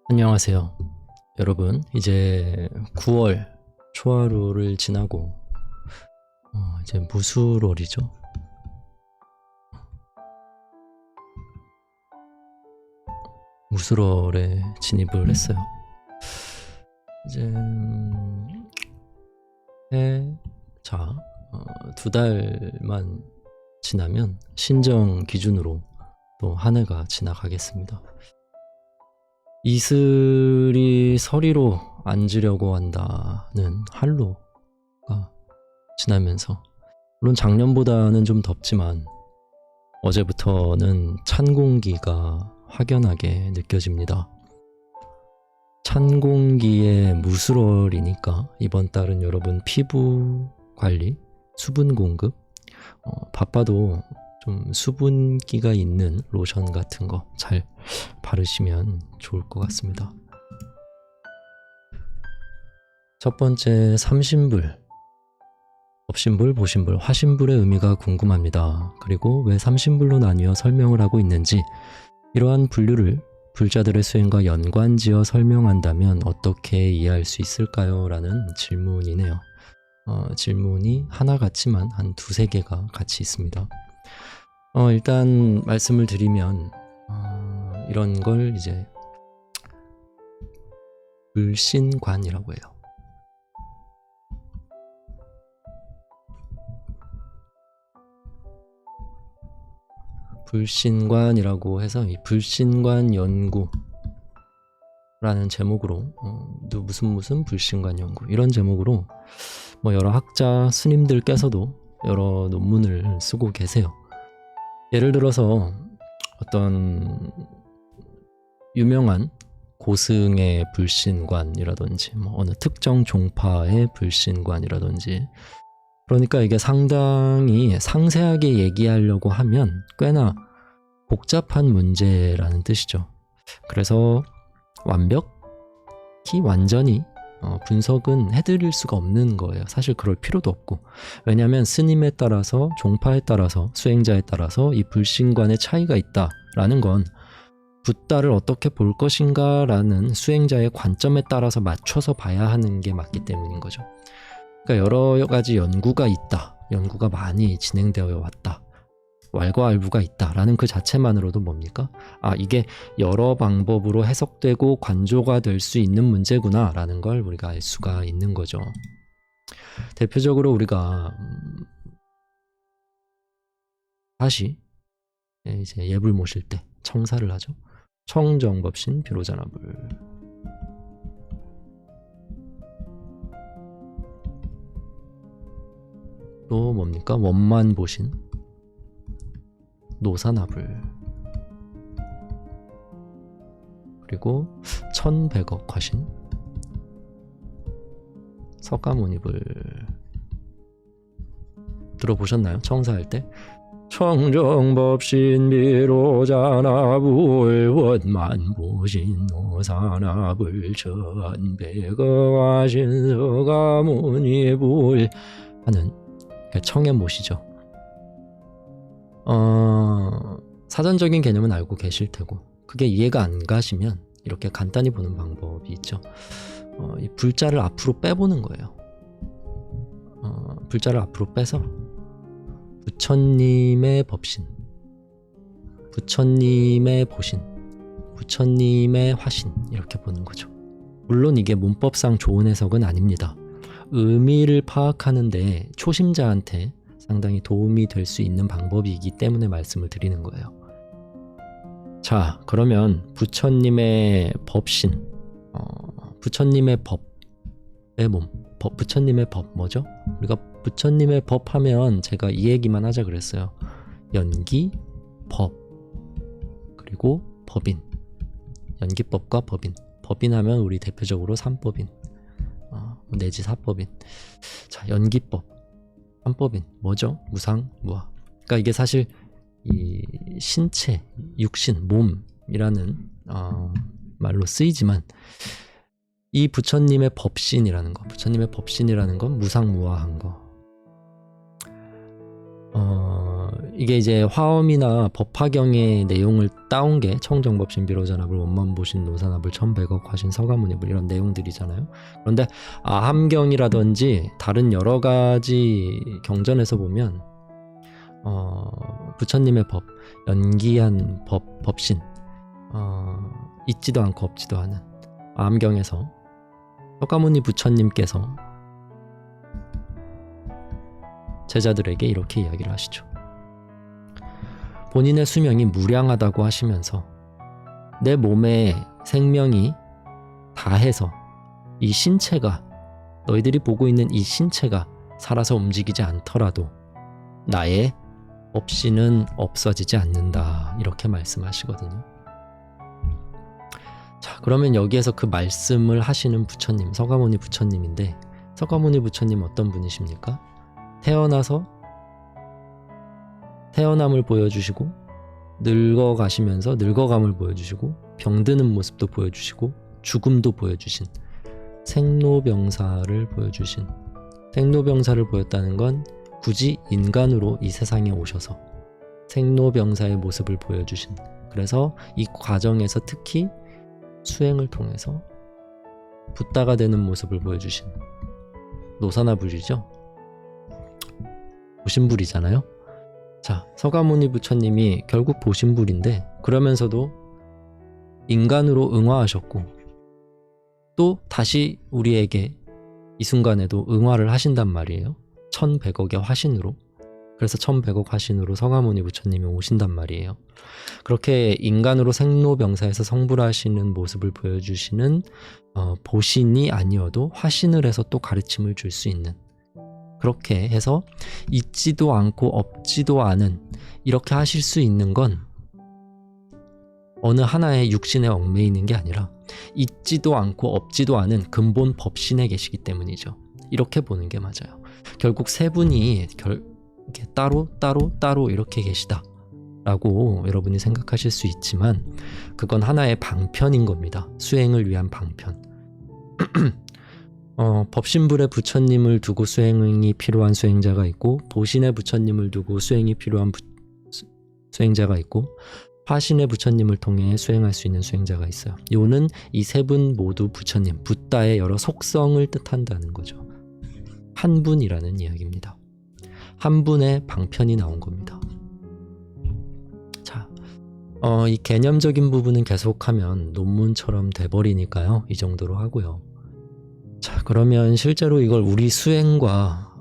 안녕하세요. 여러분, 이제 9월 초하루를 지나고 이제 무술월이죠. 무술월에 진입을 했어요. 이제 두 달만 지나면 신정 기준으로 또 한 해가 지나가겠습니다. 이슬이 서리로 앉으려고 한다는 한로가 지나면서, 물론 작년보다는 좀 덥지만 어제부터는 찬 공기가 확연하게 느껴집니다. 찬 공기의 무술월이니까 이번 달은 여러분 피부 관리, 수분 공급, 바빠도 좀 수분기가 있는 로션 같은 거 잘 바르시면 좋을 것 같습니다. 첫 번째, 삼신불, 업신불, 보신불, 화신불의 의미가 궁금합니다. 그리고 왜 삼신불로 나뉘어 설명을 하고 있는지, 이러한 분류를 불자들의 수행과 연관지어 설명한다면 어떻게 이해할 수 있을까요? 라는 질문이네요. 질문이 하나 같지만 한 두세 개가 같이 있습니다. 일단 말씀을 드리면 이런 걸 이제 불신관이라고 해요. 불신관이라고 해서 이 불신관 연구라는 제목으로 무슨 불신관 연구, 이런 제목으로 여러 학자 스님들께서도 여러 논문을 쓰고 계세요. 예를 들어서 어떤 유명한 고승의 불신관이라든지 어느 특정 종파의 불신관이라든지, 그러니까 이게 상당히 상세하게 얘기하려고 하면 꽤나 복잡한 문제라는 뜻이죠. 그래서 완전히 분석은 해드릴 수가 없는 거예요. 사실 그럴 필요도 없고, 왜냐하면 스님에 따라서, 종파에 따라서, 수행자에 따라서 이 불신관의 차이가 있다라는 건 붓다를 어떻게 볼 것인가 라는 수행자의 관점에 따라서 맞춰서 봐야 하는 게 맞기 때문인 거죠. 그러니까 여러 가지 연구가 있다, 연구가 많이 진행되어 왔다, 왈가왈부가 있다라는 그 자체만으로도 뭡니까? 이게 여러 방법으로 해석되고 관조가 될 수 있는 문제구나 라는 걸 우리가 알 수가 있는 거죠. 대표적으로 우리가 다시 이제 예불 모실 때 청사를 하죠. 청정법신 비로자나불, 또 뭡니까? 원만보신 노사나불, 그리고 1100억 화신 석가모니불. 들어보셨나요? 청사할 때 청정법신 비로자나불 원만보신 노사나불 1100억 화신 석가모니불 하는 청에 모시죠. 사전적인 개념은 알고 계실 테고, 그게 이해가 안 가시면 이렇게 간단히 보는 방법이 있죠. 이 불자를 앞으로 빼보는 거예요. 불자를 앞으로 빼서 부처님의 법신, 부처님의 보신, 부처님의 화신, 이렇게 보는 거죠. 물론 이게 문법상 좋은 해석은 아닙니다. 의미를 파악하는데 초심자한테 상당히 도움이 될 수 있는 방법이기 때문에 말씀을 드리는 거예요. 자, 그러면 부처님의 법신, 부처님의 법의 몸, 부처님의 법 뭐죠? 우리가 부처님의 법 하면 제가 이 얘기만 하자 그랬어요. 연기, 법, 그리고 법인. 연기법과 법인. 법인 하면 우리 대표적으로 삼법인, 내지 사법인. 자, 연기법, 삼법인 뭐죠? 무상, 무아. 그러니까 이게 사실 이 신체, 육신, 몸이라는 말로 쓰이지만, 이 부처님의 법신이라는 거, 부처님의 법신이라는 건 무상무아한 거. 이게 이제 화엄이나 법화경의 내용을 따온 게 청정법신 비로자납을 원만 보신 노사납을 1100억 화신 서가모니불 이런 내용들이잖아요. 그런데 아함경이라든지 다른 여러 가지 경전에서 보면 부처님의 법, 연기한 법신, 있지도 않고 없지도 않은 아함경에서 서가모니 부처님께서 제자들에게 이렇게 이야기를 하시죠. 본인의 수명이 무량하다고 하시면서 내 몸에 생명이 다해서 이 신체가, 너희들이 보고 있는 이 신체가 살아서 움직이지 않더라도 나의 법신은 없어지지 않는다, 이렇게 말씀하시거든요. 자, 그러면 여기에서 그 말씀을 하시는 부처님, 서가모니 부처님인데, 서가모니 부처님 어떤 분이십니까? 태어남을 보여주시고 늙어가시면서 늙어감을 보여주시고 병드는 모습도 보여주시고 죽음도 보여주신 생로병사를 보여주신, 생로병사를 보였다는 건 굳이 인간으로 이 세상에 오셔서 생로병사의 모습을 보여주신, 그래서 이 과정에서 특히 수행을 통해서 붓다가 되는 모습을 보여주신 노사나불이죠. 보신불이잖아요. 자, 서가모니 부처님이 결국 보신불인데, 그러면서도 인간으로 응화하셨고 또 다시 우리에게 이 순간에도 응화를 하신단 말이에요. 1100억의 화신으로. 그래서 1100억 화신으로 서가모니 부처님이 오신단 말이에요. 그렇게 인간으로 생로병사에서 성불하시는 모습을 보여주시는 보신이 아니어도 화신을 해서 또 가르침을 줄 수 있는, 그렇게 해서 있지도 않고 없지도 않은, 이렇게 하실 수 있는 건 어느 하나의 육신에 얽매이는 게 아니라 있지도 않고 없지도 않은 근본 법신에 계시기 때문이죠. 이렇게 보는 게 맞아요. 결국 세 분이 이렇게 따로 이렇게 계시다 라고 여러분이 생각하실 수 있지만, 그건 하나의 방편인 겁니다. 수행을 위한 방편. 법신불의 부처님을 두고 수행이 필요한 수행자가 있고, 보신의 부처님을 두고 수행이 필요한 수행자가 있고, 화신의 부처님을 통해 수행할 수 있는 수행자가 있어요. 요는 이 세 분 모두 부처님, 붓다의 여러 속성을 뜻한다는 거죠. 한 분이라는 이야기입니다. 한 분의 방편이 나온 겁니다. 자, 이 개념적인 부분은 계속하면 논문처럼 돼버리니까요. 이 정도로 하고요. 자, 그러면 실제로 이걸 우리 수행과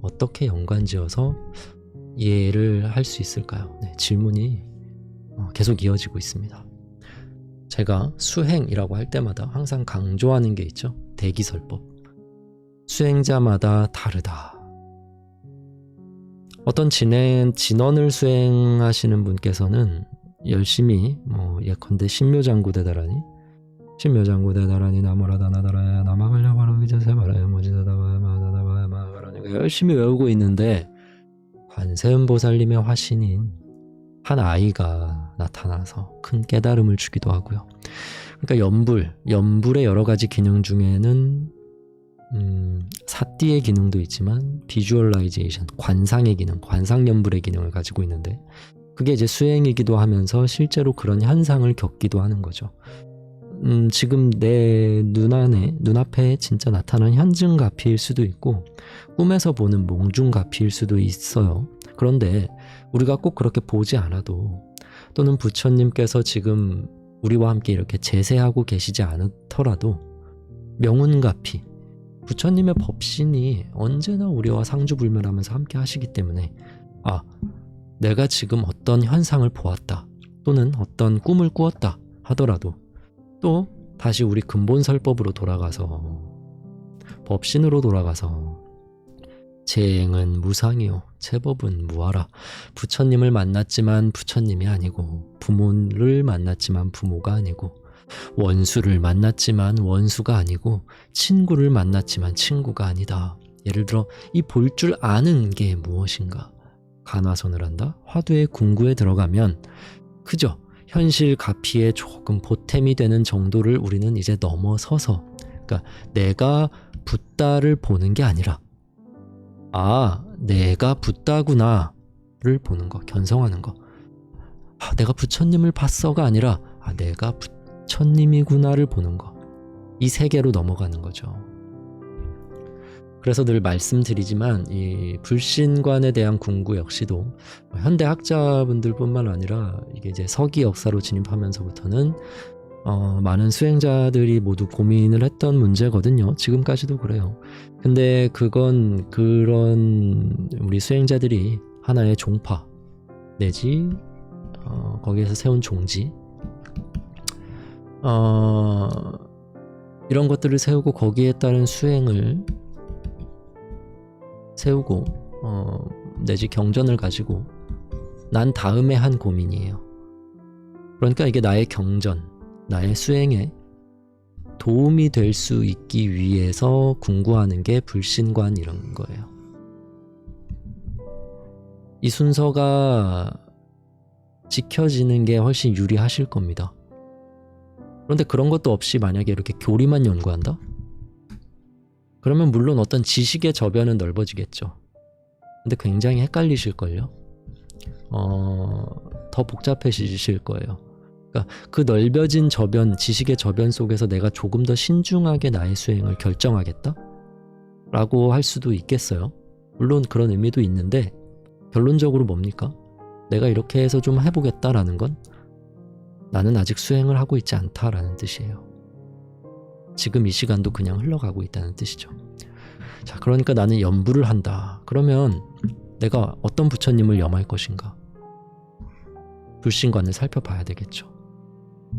어떻게 연관지어서 이해를 할 수 있을까요? 네, 질문이 계속 이어지고 있습니다. 제가 수행이라고 할 때마다 항상 강조하는 게 있죠. 대기설법. 수행자마다 다르다. 어떤 진언을 수행하시는 분께서는 열심히 예컨대 신묘장구대다라니 나무라다나다라야 나마갈려바라 기자세바라야 모지다다바야 마다다바야 마가라니까 열심히 외우고 있는데, 관세음보살님의 화신인 한 아이가 나타나서 큰 깨달음을 주기도 하고요. 그러니까 연불의 여러 가지 기능 중에는 사띠의 기능도 있지만 비주얼라이제이션, 관상의 기능, 관상연불의 기능을 가지고 있는데, 그게 이제 수행이기도 하면서 실제로 그런 현상을 겪기도 하는 거죠. 지금 내 눈앞에 진짜 나타난 현증가피일 수도 있고, 꿈에서 보는 몽중가피일 수도 있어요. 그런데 우리가 꼭 그렇게 보지 않아도, 또는 부처님께서 지금 우리와 함께 이렇게 제세하고 계시지 않더라도 명운가피, 부처님의 법신이 언제나 우리와 상주불면하면서 함께 하시기 때문에, 내가 지금 어떤 현상을 보았다, 또는 어떤 꿈을 꾸었다 하더라도 또 다시 우리 근본설법으로 돌아가서, 법신으로 돌아가서 재행은 무상이요 제법은 무하라. 부처님을 만났지만 부처님이 아니고, 부모를 만났지만 부모가 아니고, 원수를 만났지만 원수가 아니고, 친구를 만났지만 친구가 아니다. 예를 들어 이 볼 줄 아는 게 무엇인가? 간화선을 한다? 화두의 궁구에 들어가면 그저 현실 가피에 조금 보탬이 되는 정도를 우리는 이제 넘어서서, 그러니까 내가 붓다를 보는 게 아니라 내가 붓다구나를 보는 거, 견성하는 거. 내가 부처님을 봤어가 아니라 내가 부처님이구나를 보는 거. 이 세계로 넘어가는 거죠. 그래서 늘 말씀드리지만 이 불신관에 대한 궁구 역시도 현대 학자분들뿐만 아니라 이게 이제 서기 역사로 진입하면서부터는 많은 수행자들이 모두 고민을 했던 문제거든요. 지금까지도 그래요. 근데 그건 그런 우리 수행자들이 하나의 종파 내지 거기에서 세운 종지 이런 것들을 세우고 거기에 따른 수행을 세우고 내지 경전을 가지고 난 다음에 한 고민이에요. 그러니까 이게 나의 경전, 나의 수행에 도움이 될 수 있기 위해서 궁구하는 게 불신관 이런 거예요. 이 순서가 지켜지는 게 훨씬 유리하실 겁니다. 그런데 그런 것도 없이 만약에 이렇게 교리만 연구한다? 그러면 물론 어떤 지식의 저변은 넓어지겠죠. 근데 굉장히 헷갈리실걸요. 더 복잡해지실 거예요. 그러니까 그 넓어진 저변, 지식의 저변 속에서 내가 조금 더 신중하게 나의 수행을 결정하겠다? 라고 할 수도 있겠어요. 물론 그런 의미도 있는데 결론적으로 뭡니까? 내가 이렇게 해서 좀 해보겠다라는 건 나는 아직 수행을 하고 있지 않다라는 뜻이에요. 지금 이 시간도 그냥 흘러가고 있다는 뜻이죠. 자, 그러니까 나는 염불을 한다. 그러면 내가 어떤 부처님을 염할 것인가? 불신관을 살펴봐야 되겠죠.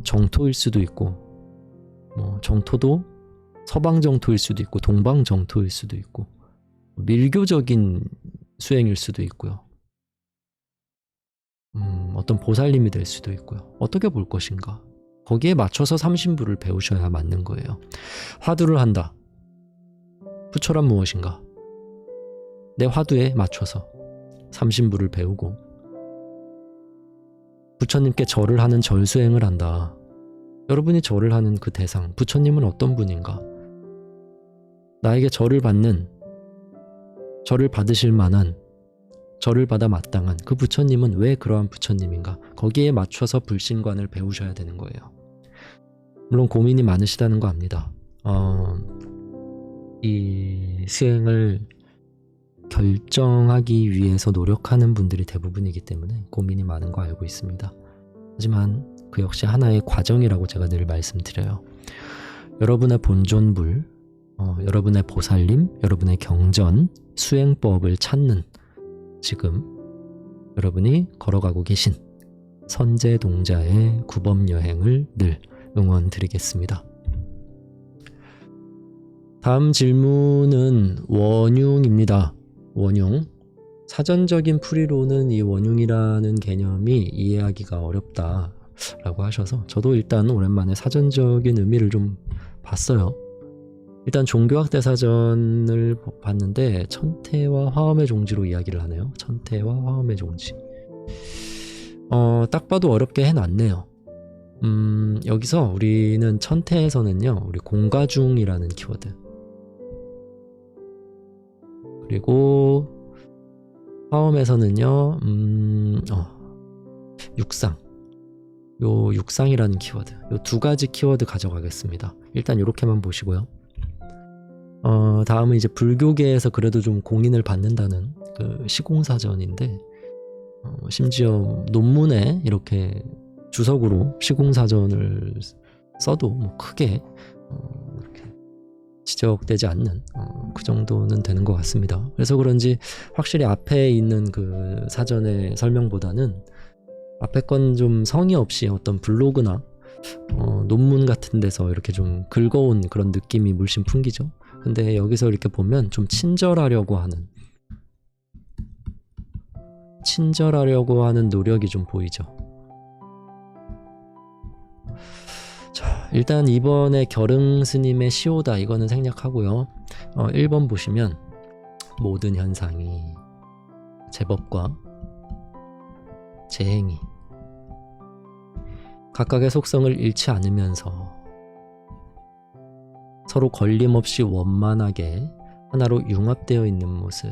정토일 수도 있고 정토도 서방 정토일 수도 있고 동방 정토일 수도 있고 밀교적인 수행일 수도 있고요. 어떤 보살님이 될 수도 있고요. 어떻게 볼 것인가? 거기에 맞춰서 삼신부를 배우셔야 맞는 거예요. 화두를 한다. 부처란 무엇인가? 내 화두에 맞춰서 삼신부를 배우고 부처님께 절을 하는 절수행을 한다. 여러분이 절을 하는 그 대상, 부처님은 어떤 분인가? 나에게 절을 받는, 절을 받으실 만한, 절을 받아 마땅한 그 부처님은 왜 그러한 부처님인가? 거기에 맞춰서 불신관을 배우셔야 되는 거예요. 물론 고민이 많으시다는 거 압니다. 이 수행을 결정하기 위해서 노력하는 분들이 대부분이기 때문에 고민이 많은 거 알고 있습니다. 하지만 그 역시 하나의 과정이라고 제가 늘 말씀드려요. 여러분의 본존불, 여러분의 보살님, 여러분의 경전, 수행법을 찾는 지금 여러분이 걸어가고 계신 선제동자의 구법여행을 늘 응원드리겠습니다. 다음 질문은 원흉입니다. 원흉. 사전적인 풀이로는 이 원흉이라는 개념이 이해하기가 어렵다라고 하셔서 저도 일단 오랜만에 사전적인 의미를 좀 봤어요. 일단 종교학대 사전을 봤는데 천태와 화엄의 종지로 이야기를 하네요. 천태와 화엄의 종지. 딱 봐도 어렵게 해놨네요. 여기서 우리는 천태에서는요, 우리 공과중이라는 키워드, 그리고 화엄에서는요, 육상, 요 육상이라는 키워드, 요 두 가지 키워드 가져가겠습니다. 일단 이렇게만 보시고요. 다음은 이제 불교계에서 그래도 좀 공인을 받는다는 그 시공사전인데, 심지어 논문에 이렇게 주석으로 시공사전을 써도 뭐 크게 이렇게 지적되지 않는 그 정도는 되는 것 같습니다. 그래서 그런지 확실히 앞에 있는 그 사전의 설명보다는 앞에 건 좀 성의 없이 어떤 블로그나 논문 같은 데서 이렇게 좀 긁어온 그런 느낌이 물씬 풍기죠. 근데 여기서 이렇게 보면 좀 친절하려고 하는 노력이 좀 보이죠. 자, 일단 이번에 결흥 스님의 시오다, 이거는 생략하고요. 1번 보시면 모든 현상이 제법과 재행이 각각의 속성을 잃지 않으면서 서로 걸림없이 원만하게 하나로 융합되어 있는 모습,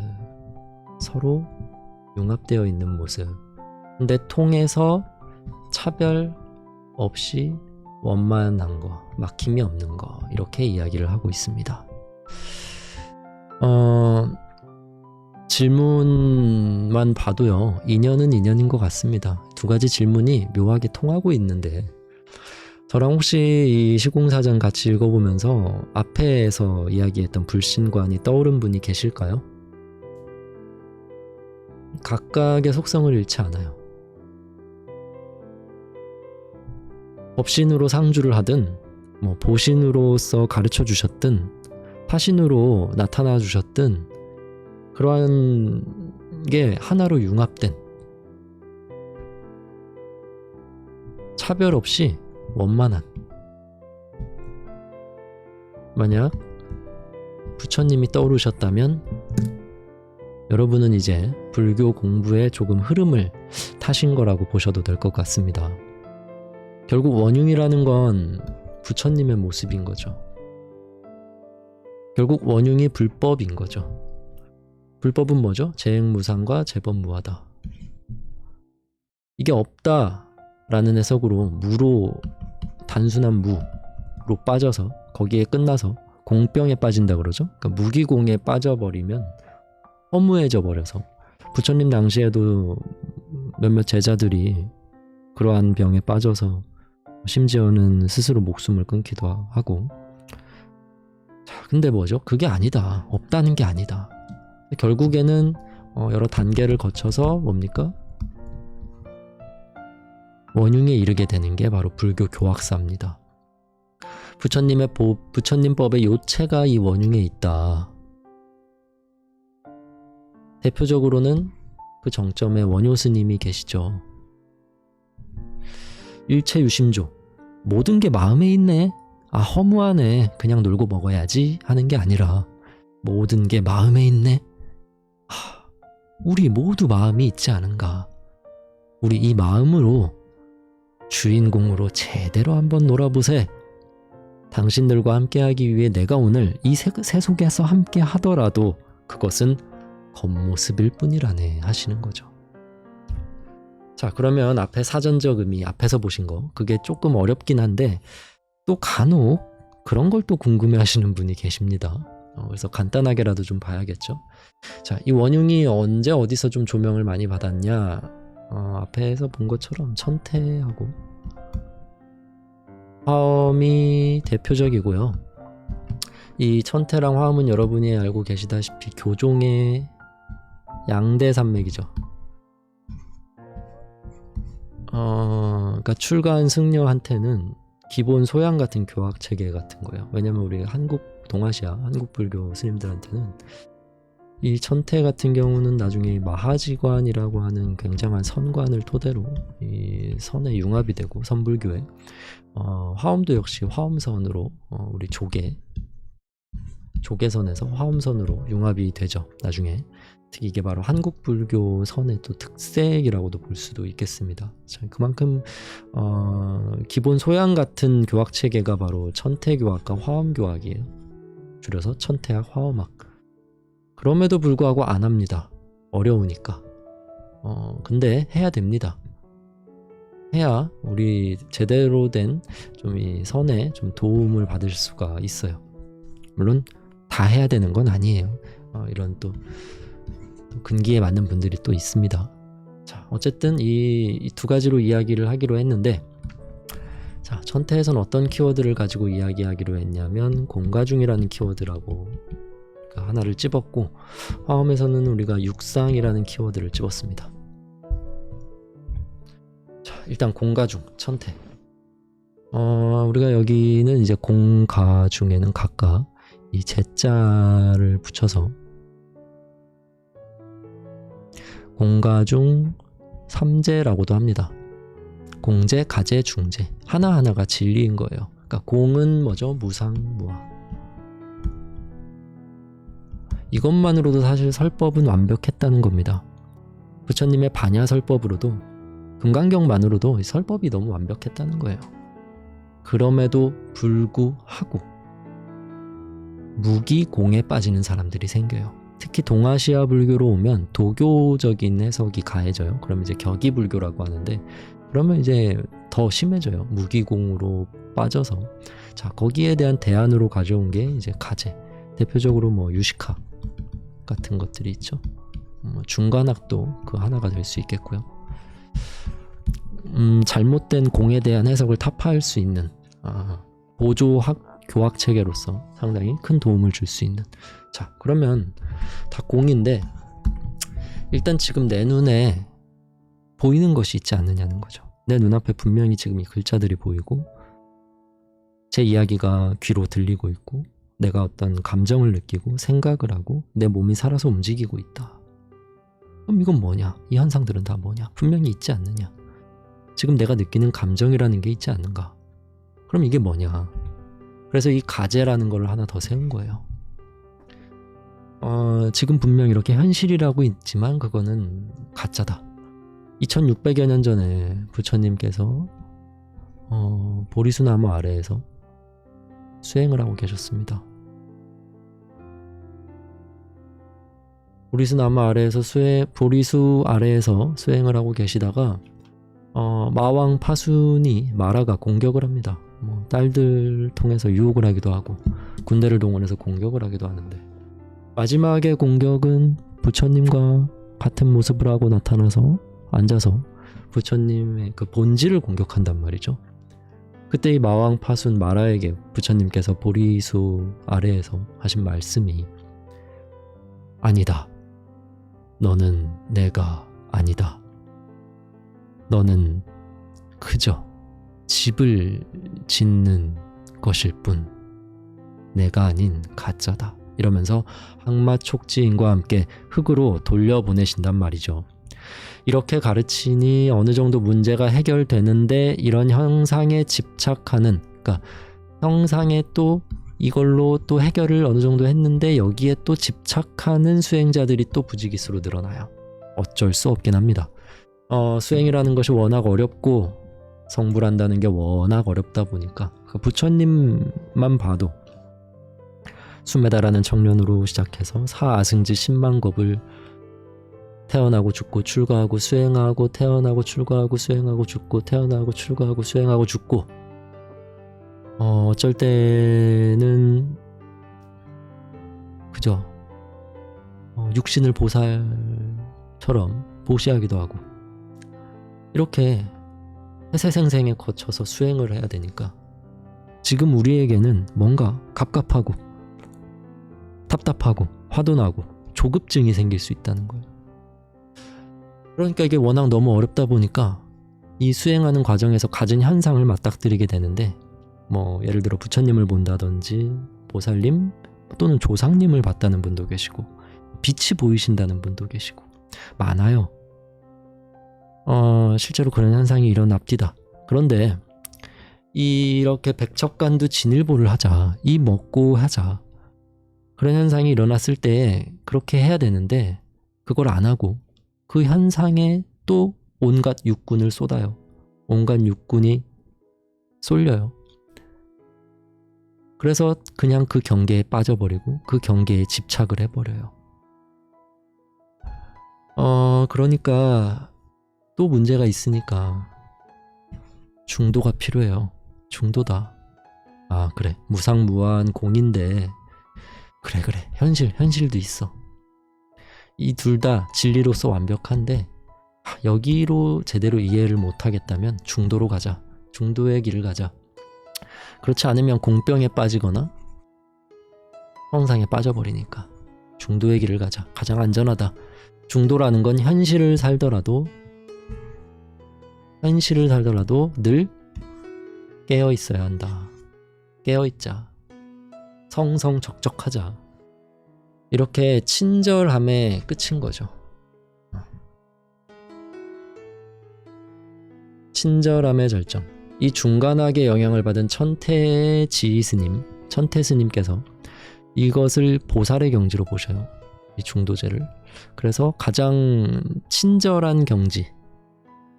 서로 융합되어 있는 모습, 근데 통해서 차별 없이 원만한 거, 막힘이 없는 거, 이렇게 이야기를 하고 있습니다. 질문만 봐도요, 인연은 인연인 것 같습니다. 두 가지 질문이 묘하게 통하고 있는데, 저랑 혹시 이 시공사전 같이 읽어보면서 앞에서 이야기했던 불신관이 떠오른 분이 계실까요? 각각의 속성을 잃지 않아요. 법신으로 상주를 하든, 보신으로서 가르쳐 주셨든, 타신으로 나타나 주셨든, 그러한 게 하나로 융합된, 차별 없이 원만한, 만약 부처님이 떠오르셨다면 여러분은 이제 불교 공부에 조금 흐름을 타신 거라고 보셔도 될 것 같습니다. 결국 원흉이라는 건 부처님의 모습인 거죠. 결국 원흉이 불법인 거죠. 불법은 뭐죠? 재행무상과 재범무하다. 이게 없다라는 해석으로 무로, 단순한 무로 빠져서 거기에 끝나서 공병에 빠진다 그러죠. 그러니까 무기공에 빠져버리면 허무해져 버려서, 부처님 당시에도 몇몇 제자들이 그러한 병에 빠져서 심지어는 스스로 목숨을 끊기도 하고. 자, 근데 뭐죠? 그게 아니다. 없다는 게 아니다. 결국에는 여러 단계를 거쳐서 뭡니까? 원흉에 이르게 되는 게 바로 불교 교학사입니다. 부처님법의 요체가 이 원흉에 있다. 대표적으로는 그 정점에 원효 스님이 계시죠. 일체유심조, 모든 게 마음에 있네, 허무하네, 그냥 놀고 먹어야지 하는 게 아니라 모든 게 마음에 있네, 우리 모두 마음이 있지 않은가, 우리 이 마음으로 주인공으로 제대로 한번 놀아보세. 당신들과 함께하기 위해 내가 오늘 이 세속에서 함께 하더라도 그것은 겉모습일 뿐이라네 하시는 거죠. 자, 그러면 앞에 사전적 의미, 앞에서 보신 거, 그게 조금 어렵긴 한데 또 간혹 그런 걸 또 궁금해 하시는 분이 계십니다. 그래서 간단하게라도 좀 봐야겠죠. 자, 이 원흉이 언제 어디서 좀 조명을 많이 받았냐, 앞에서 본 것처럼 천태하고 화엄이 대표적이고요. 이 천태랑 화엄은 여러분이 알고 계시다시피 교종의 양대 산맥이죠. 그러니까 출가한 승려한테는 기본 소양 같은 교학 체계 같은 거예요. 왜냐면 우리 동아시아 한국 불교 스님들한테는 이 천태 같은 경우는 나중에 마하지관이라고 하는 굉장한 선관을 토대로 이 선에 융합이 되고, 선불교에 화엄도 역시 화엄선으로 우리 조계선에서 화엄선으로 융합이 되죠. 나중에 특히 이게 바로 한국 불교 선의 또 특색이라고도 볼 수도 있겠습니다. 자, 그만큼 기본 소양 같은 교학 체계가 바로 천태교학과 화엄교학이에요. 줄여서 천태학, 화엄학. 그럼에도 불구하고 안 합니다. 어려우니까. 근데 해야 됩니다. 해야 우리 제대로 된 좀 이 선에 좀 도움을 받을 수가 있어요. 물론 다 해야 되는 건 아니에요. 이런 또 근기에 맞는 분들이 또 있습니다. 자, 어쨌든 이 두 가지로 이야기를 하기로 했는데, 자, 천태에선 어떤 키워드를 가지고 이야기하기로 했냐면 공가중이라는 키워드라고 하나를 집었고, 화엄에서는 우리가 육상이라는 키워드를 집었습니다. 자, 일단 공가중, 천태. 우리가 여기는 이제 공가중에는 각각 이 제자를 붙여서 공가중 삼재라고도 합니다. 공재, 가재, 중재. 하나하나가 진리인 거예요. 그러니까 공은 뭐죠? 무상, 무아. 이것만으로도 사실 설법은 완벽했다는 겁니다. 부처님의 반야설법으로도, 금강경만으로도 설법이 너무 완벽했다는 거예요. 그럼에도 불구하고 무기공에 빠지는 사람들이 생겨요. 특히 동아시아 불교로 오면 도교적인 해석이 가해져요. 그럼 이제 격이불교라고 하는데, 그러면 이제 더 심해져요. 무기공으로 빠져서. 자, 거기에 대한 대안으로 가져온 게 이제 가제. 대표적으로 뭐 유식학 같은 것들이 있죠. 중간학도 그 하나가 될 수 있겠고요. 잘못된 공에 대한 해석을 타파할 수 있는 보조학 교학 체계로서 상당히 큰 도움을 줄 수 있는. 자, 그러면 다 공인데 일단 지금 내 눈에 보이는 것이 있지 않느냐는 거죠. 내 눈앞에 분명히 지금 이 글자들이 보이고 제 이야기가 귀로 들리고 있고 내가 어떤 감정을 느끼고 생각을 하고 내 몸이 살아서 움직이고 있다. 그럼 이건 뭐냐? 이 현상들은 다 뭐냐? 분명히 있지 않느냐? 지금 내가 느끼는 감정이라는 게 있지 않는가? 그럼 이게 뭐냐? 그래서 이 가제라는 걸 하나 더 세운 거예요. 지금 분명 이렇게 현실이라고 있지만 그거는 가짜다. 2600여 년 전에 부처님께서 보리수 나무 아래에서 수행을 하고 계셨습니다. 보리수 나무 아래에서 보리수 아래에서 수행을 하고 계시다가 마왕 파순이 마라가 공격을 합니다. 딸들 통해서 유혹을 하기도 하고 군대를 동원해서 공격을 하기도 하는데 마지막의 공격은 부처님과 같은 모습을 하고 나타나서 앉아서 부처님의 그 본질을 공격한단 말이죠. 그때 이 마왕 파순 마라에게 부처님께서 보리수 아래에서 하신 말씀이 아니다. 너는 내가 아니다. 너는 그저 집을 짓는 것일 뿐 내가 아닌 가짜다. 이러면서 항마촉지인과 함께 흙으로 돌려보내신단 말이죠. 이렇게 가르치니 어느 정도 문제가 해결되는데 이런 형상에 집착하는, 그러니까 형상에 또 이걸로 또 해결을 어느 정도 했는데 여기에 또 집착하는 수행자들이 또 부지기수로 늘어나요. 어쩔 수 없긴 합니다. 수행이라는 것이 워낙 어렵고 성불한다는 게 워낙 어렵다 보니까 부처님만 봐도 수메다라는 청년으로 시작해서 사아승지 10만 겁을 태어나고 죽고 출가하고 수행하고 태어나고 출가하고 수행하고 죽고 태어나고 출가하고 수행하고 죽고 어쩔 때는 그저 육신을 보살처럼 보시하기도 하고 이렇게 세세생생에 거쳐서 수행을 해야 되니까 지금 우리에게는 뭔가 갑갑하고 답답하고 화도 나고 조급증이 생길 수 있다는 거예요. 그러니까 이게 워낙 너무 어렵다 보니까 이 수행하는 과정에서 갖은 현상을 맞닥뜨리게 되는데 예를 들어 부처님을 본다든지 보살님 또는 조상님을 봤다는 분도 계시고 빛이 보이신다는 분도 계시고 많아요. 실제로 그런 현상이 일어납디다. 그런데 이렇게 백척간두 진일보를 하자, 이 먹고 하자, 그런 현상이 일어났을 때 그렇게 해야 되는데 그걸 안 하고 그 현상에 또 온갖 육군을 쏟아요. 온갖 육군이 쏠려요. 그래서 그냥 그 경계에 빠져버리고 그 경계에 집착을 해버려요. 그러니까 또 문제가 있으니까 중도가 필요해요. 중도다. 그래. 무상무한 공인데 그래. 현실도 있어. 이 둘 다 진리로서 완벽한데 여기로 제대로 이해를 못하겠다면 중도로 가자. 중도의 길을 가자. 그렇지 않으면 공병에 빠지거나 형상에 빠져버리니까 중도의 길을 가자. 가장 안전하다. 중도라는 건 현실을 살더라도 늘 깨어 있어야 한다. 깨어 있자. 성성적적하자. 이렇게 친절함의 끝인 거죠. 친절함의 절정. 이 중간학의 영향을 받은 천태스님께서 이것을 보살의 경지로 보셔요. 이 중도제를. 그래서 가장 친절한 경지.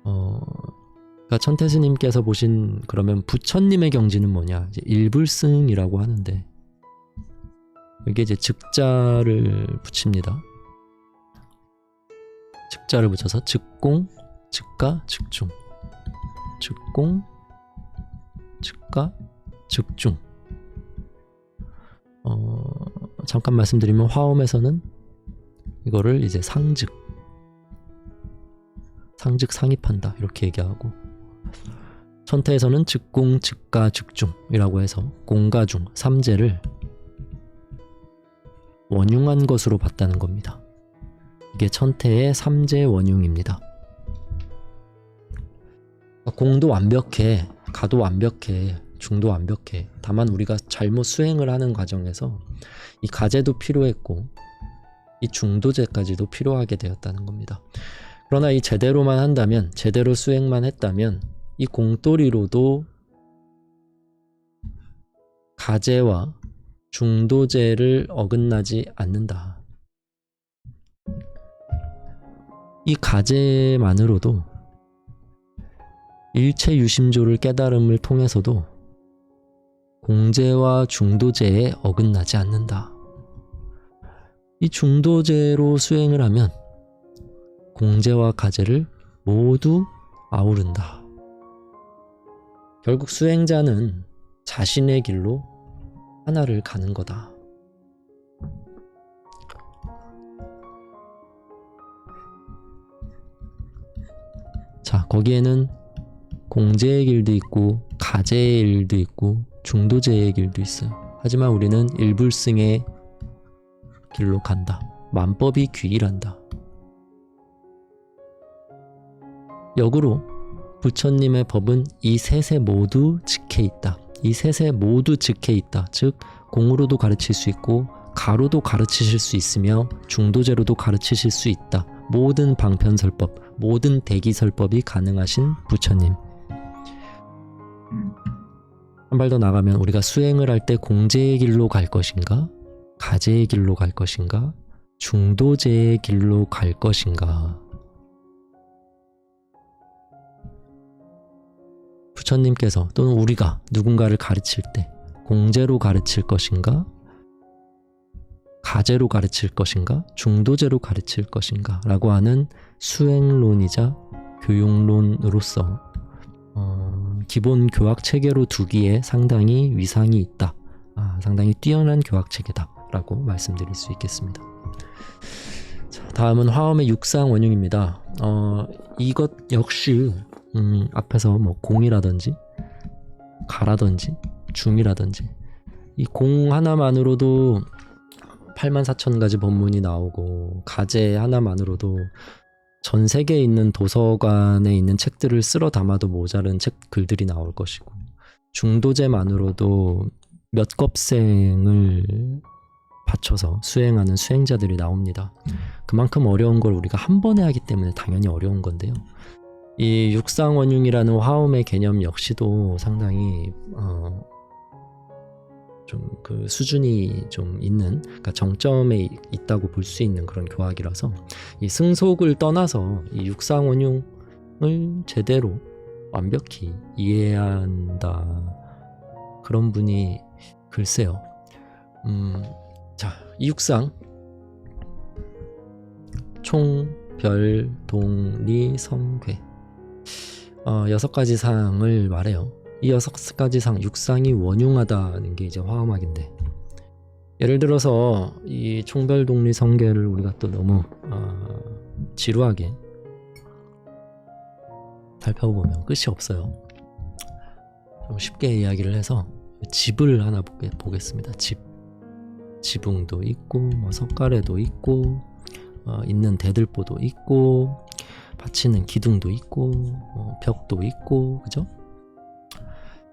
그러니까 천태스님께서 보신 그러면 부처님의 경지는 뭐냐? 이제 일불승이라고 하는데 이게 이제 즉자를 붙입니다. 즉자를 붙여서 즉공, 즉가, 즉중. 즉공, 즉가, 즉중. 잠깐 말씀드리면 화엄에서는 이거를 이제 상즉 상입한다 이렇게 얘기하고, 천태에서는 즉공, 즉가, 즉중이라고 해서 공과 중 3제를 원융한 것으로 봤다는 겁니다. 이게 천태의 3제 원융입니다. 공도 완벽해, 가도 완벽해, 중도 완벽해. 다만 우리가 잘못 수행을 하는 과정에서 이 가제도 필요했고 이 중도제까지도 필요하게 되었다는 겁니다. 그러나 이 제대로만 한다면, 제대로 수행만 했다면 이 공돌이로도 가제와 중도제를 어긋나지 않는다. 이 가제만으로도 일체 유심조를 깨달음을 통해서도 공제와 중도제에 어긋나지 않는다. 이 중도제로 수행을 하면 공제와 가제를 모두 아우른다. 결국 수행자는 자신의 길로 하나를 가는 거다. 자, 거기에는 공제의 길도 있고 가제의 길도 있고 중도제의 길도 있어요. 하지만 우리는 일불승의 길로 간다. 만법이 귀일한다. 역으로 부처님의 법은 이 셋에 모두 직해 있다. 이 셋에 모두 직해 있다. 즉 공으로도 가르칠 수 있고 가로도 가르치실 수 있으며 중도제로도 가르치실 수 있다. 모든 방편설법, 모든 대기설법이 가능하신 부처님. 한 발 더 나가면 우리가 수행을 할 때 공제의 길로 갈 것인가? 가제의 길로 갈 것인가? 중도제의 길로 갈 것인가? 부처님께서 또는 우리가 누군가를 가르칠 때 공제로 가르칠 것인가? 가제로 가르칠 것인가? 중도제로 가르칠 것인가? 라고 하는 수행론이자 교육론으로서 기본 교학 체계로 두기에 상당히 위상이 있다. 상당히 뛰어난 교학 체계다 라고 말씀드릴 수 있겠습니다. 자, 다음은 화엄의 육상 원융입니다. 이것 역시 앞에서 뭐 공이라든지 가라든지 중이라든지 이 공 하나만으로도 84,000가지 법문이 나오고 가제 하나만으로도 전 세계에 있는 도서관에 있는 책들을 쓸어 담아도 모자른 글들이 나올 것이고, 중도제만으로도 몇 겁생을 바쳐서 수행하는 수행자들이 나옵니다. 그만큼 어려운 걸 우리가 한 번에 하기 때문에 당연히 어려운 건데요. 이 육상원융이라는 화엄의 개념 역시도 상당히 좀 그 수준이 좀 있는, 그러니까 정점에 있다고 볼 수 있는 그런 교학이라서 이 승속을 떠나서 이 육상원융을 제대로 완벽히 이해해야 한다. 그런 분이 글쎄요. 자, 이 육상 총, 별, 동, 리, 성괴 6가지 사항을 말해요. 이 6가지 상, 육상이 원융하다는 게 이제 화엄학인데, 예를 들어서 이 총별동리 성계를 우리가 또 너무 지루하게 살펴보면 끝이 없어요. 좀 쉽게 이야기를 해서 집을 하나 보겠습니다. 지붕도 있고 뭐 석가래도 있고 있는 대들보도 있고 받치는 기둥도 있고 벽도 있고, 그죠?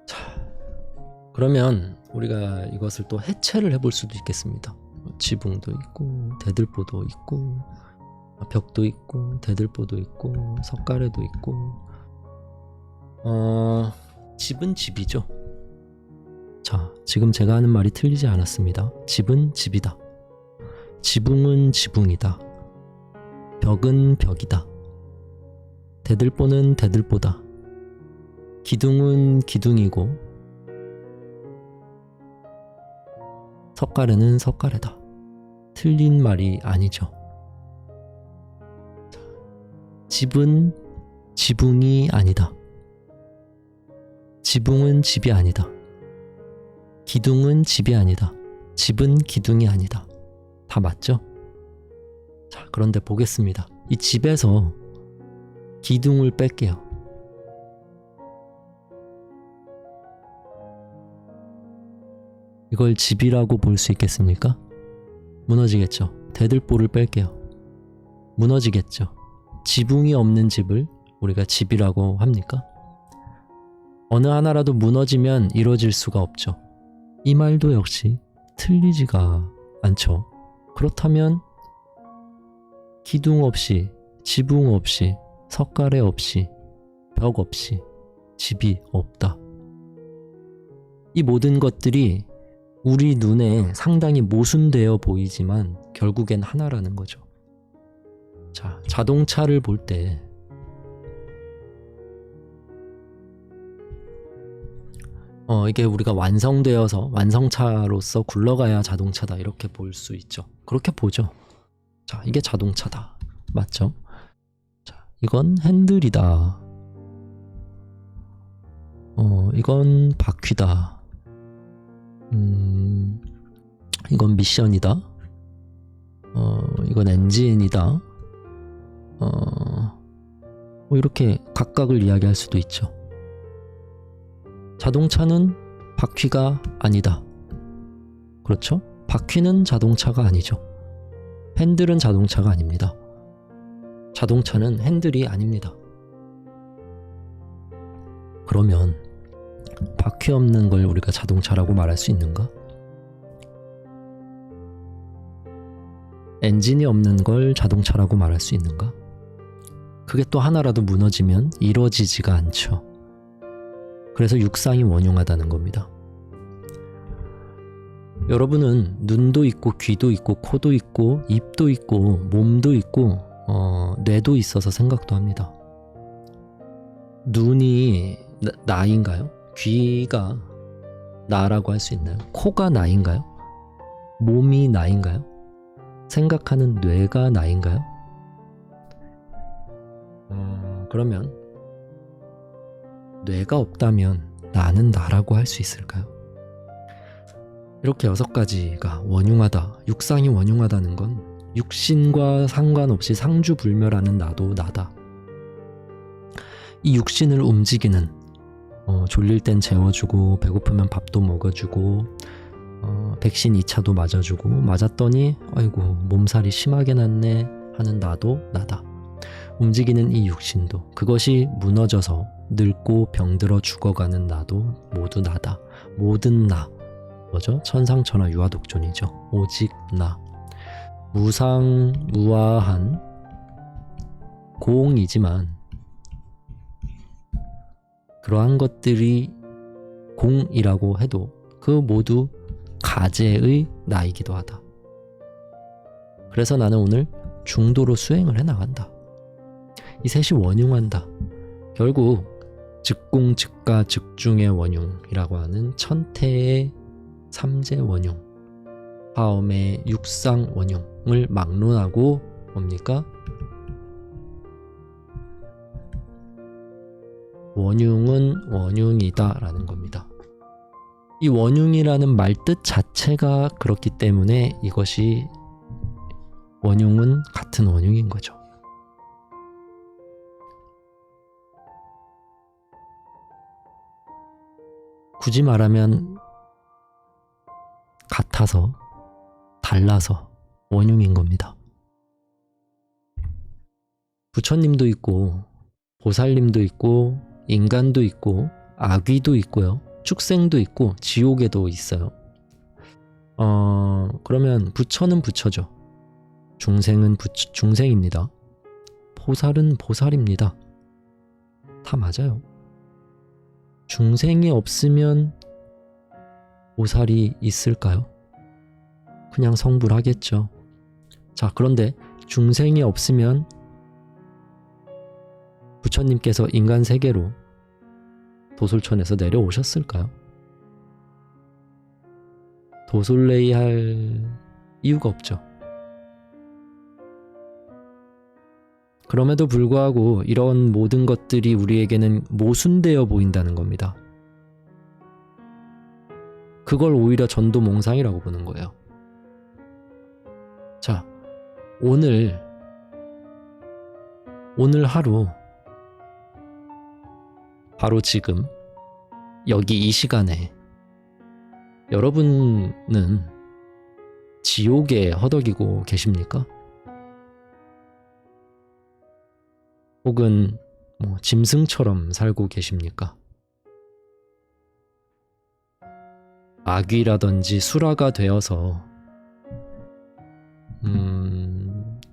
자, 그러면 우리가 이것을 또 해체를 해볼 수도 있겠습니다. 지붕도 있고 대들보도 있고 벽도 있고 대들보도 있고 석가래도 있고 집은 집이죠. 자, 지금 제가 하는 말이 틀리지 않았습니다. 집은 집이다. 지붕은 지붕이다. 벽은 벽이다. 대들보는 대들보다. 기둥은 기둥이고 석가래는 석가래다. 틀린 말이 아니죠. 집은 지붕이 아니다. 지붕은 집이 아니다. 기둥은 집이 아니다. 집은 기둥이 아니다. 다 맞죠? 자, 그런데 보겠습니다. 이 집에서 기둥을 뺄게요. 이걸 집이라고 볼 수 있겠습니까? 무너지겠죠. 대들보를 뺄게요. 무너지겠죠. 지붕이 없는 집을 우리가 집이라고 합니까? 어느 하나라도 무너지면 이루어질 수가 없죠. 이 말도 역시 틀리지가 않죠. 그렇다면 기둥 없이, 지붕 없이, 석가래 없이, 벽 없이 집이 없다. 이 모든 것들이 우리 눈에 상당히 모순되어 보이지만 결국엔 하나라는 거죠. 자, 자동차를 볼 때 이게 우리가 완성되어서 완성차로서 굴러가야 자동차다 이렇게 볼 수 있죠. 그렇게 보죠. 자, 이게 자동차다. 맞죠? 자, 이건 핸들이다. 이건 바퀴다. 이건 미션이다. 이건 엔진이다. 이렇게 각각을 이야기할 수도 있죠. 자동차는 바퀴가 아니다. 그렇죠? 바퀴는 자동차가 아니죠. 핸들은 자동차가 아닙니다. 자동차는 핸들이 아닙니다. 그러면 바퀴 없는 걸 우리가 자동차라고 말할 수 있는가? 엔진이 없는 걸 자동차라고 말할 수 있는가? 그게 또 하나라도 무너지면 이루어지지가 않죠. 그래서 육상이 원흉하다는 겁니다. 여러분은 눈도 있고 귀도 있고 코도 있고 입도 있고 몸도 있고 뇌도 있어서 생각도 합니다. 눈이 나인가요? 귀가 나라고 할 수 있나요? 코가 나인가요? 몸이 나인가요? 생각하는 뇌가 나인가요? 그러면 뇌가 없다면 나는 나라고 할 수 있을까요? 이렇게 6가지가 원흉하다, 육상이 원흉하다는 건 육신과 상관없이 상주불멸하는 나도 나다. 이 육신을 움직이는 졸릴 땐 재워주고 배고프면 밥도 먹어주고 백신 2차도 맞아주고 맞았더니 아이고 몸살이 심하게 났네 하는 나도 나다. 움직이는 이 육신도 그것이 무너져서 늙고 병들어 죽어가는 나도 모두 나다. 모든 나 뭐죠? 천상천하 유아독존이죠. 오직 나. 무상무아한 공이지만 그러한 것들이 공이라고 해도 그 모두 가제의 나이기도 하다. 그래서 나는 오늘 중도로 수행을 해나간다. 이 셋이 원흉한다. 결국 즉공, 즉가, 즉중의 원흉이라고 하는 천태의 삼재 원흉, 다음에 육상 원흉을 막론하고 뭡니까? 원흉은 원흉이다 라는 겁니다. 이 원흉이라는 말뜻 자체가 그렇기 때문에 이것이 원흉은 같은 원흉인 거죠. 굳이 말하면 같아서 달라서 원흉인 겁니다. 부처님도 있고 보살님도 있고 인간도 있고 아귀도 있고요. 축생도 있고 지옥에도 있어요. 그러면 부처는 부처죠. 중생은 중생입니다. 보살은 보살입니다. 다 맞아요. 중생이 없으면 보살이 있을까요? 그냥 성불하겠죠. 자, 그런데 중생이 없으면 부처님께서 인간 세계로 도솔천에서 내려오셨을까요? 도솔레이 할 이유가 없죠. 그럼에도 불구하고 이런 모든 것들이 우리에게는 모순되어 보인다는 겁니다. 그걸 오히려 전도몽상이라고 보는 거예요. 자, 오늘 하루, 바로 지금 여기 이 시간에 여러분은 지옥에 허덕이고 계십니까? 혹은 짐승처럼 살고 계십니까? 악귀라든지 수라가 되어서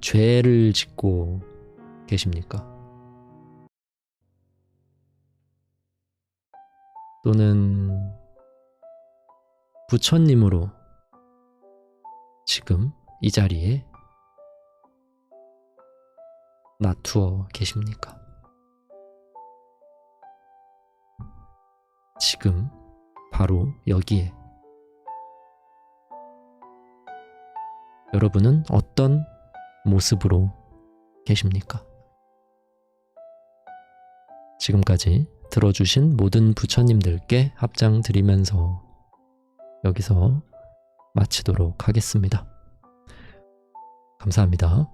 죄를 짓고 계십니까? 또는 부처님으로 지금 이 자리에 나투어 계십니까? 지금 바로 여기에 여러분은 어떤 모습으로 계십니까? 지금까지 들어주신 모든 부처님들께 합장 드리면서 여기서 마치도록 하겠습니다. 감사합니다.